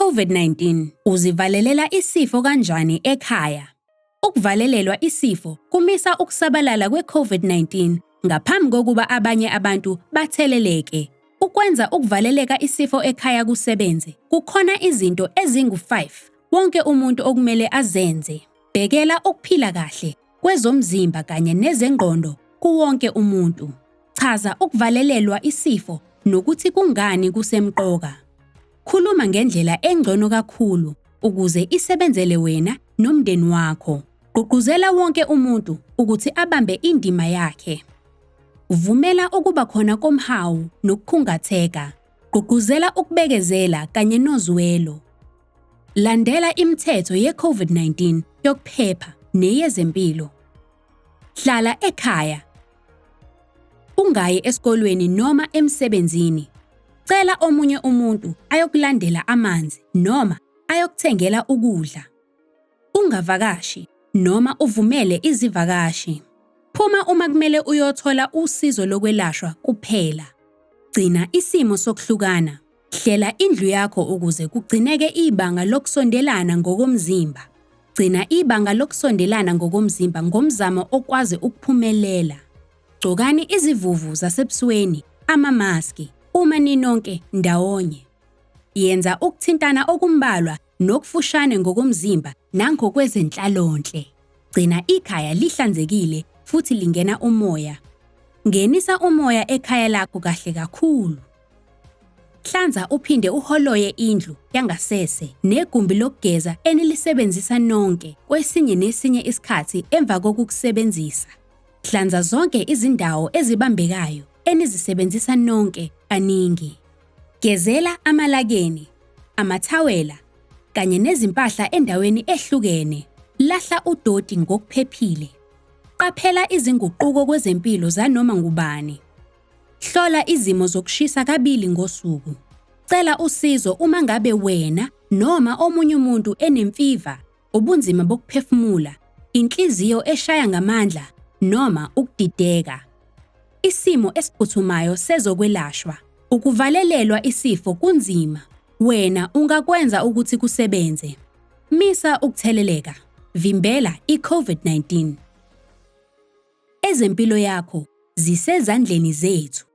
COVID-19, uzivalelela isifo kanjani ekhaya? Ukuvalelelwa isifo kumisa ukusabalala kwe-COVID-19 ngaphambi kokuba abanye abantu batheleleke. Ukwenza ukuvaleleka isifo ekhaya kusebenze, kukhona izinto ezingu-5 wonke umuntu okumele azenze. Bhekela ukuphila kahle kwezomzimba kanye nezengqondo kuwonke umuntu. Chaza ukuvalelelwa isifo nokuthi kungani kusemqoka. Khuluma ngendlela engcono kakhulu ukuze isebenzele wena nomndeni wakho. Gqugquzela wonke umuntu ukuthi abambe indima yakhe. Vumela ukuba khona komhawu nokukhungatheka. Gqugquzela ukubekezela kanye nozwelo. Landela imithetho ye-COVID-19 yokuphepha neyezempilo. Hlala ekhaya. Ungayi esikolweni noma emsebenzini. Cela omunye umuntu ayokulandela amanzi noma ayokuthengela ukudla. Ungavakashi noma uvumele izivakashi. Phuma uma kumele uyothola usizo lokwelashwa kuphela. Gcina isimo sokuhlukana. Hlela indlu yakho ukuze kugcineke ibanga lokusondelana ngokomzimba. Gcina ibanga lokusondelana ngokomzimba ngomzamo okwazi ukuphumelela. Gcokani izivuvu zasebusweni, amamaski, uma ninonke ndawonye. Yenza ukuthintana okumbalwa nokufushane ngokomzimba nangokwezenhlalonhle. Gcina ikhaya lihlanzekile futhi lingena umoya. Ngenisa umoya ekhaya lakho kahle kakhulu. Hlanza uphinde uholoye indlu yangasese negumbi lokugeza enilisebenzisa nonke kwesinye nesinye isikhathi emva kokusebenzisa. Hlanza zonke izindawo ezibambekayo enizisebenzisa nonke kaningi. Gezela amalakeni, amathawela kanye nezimpahla endaweni ehlukene. Lahla udoti ngokuphephile. Qaphela izinguquko kwezempilo zanoma ngubani. Hlola izimo zokushisa kabili ngosuku. Cela usizo uma ngabe wena noma omunye umuntu enemfiva, ubunzima bokuphefumula, inhliziyo eshaya ngamandla noma ukudideka. Isimo esiphuthumayo sezokwelashwa. Ukuvalelelwa isifo kunzima. Wena ungakwenza ukuthi kusebenze. Misa ukutheleleka. Vimbela i-COVID-19. Ezempilo yakho zisezandleni zethu.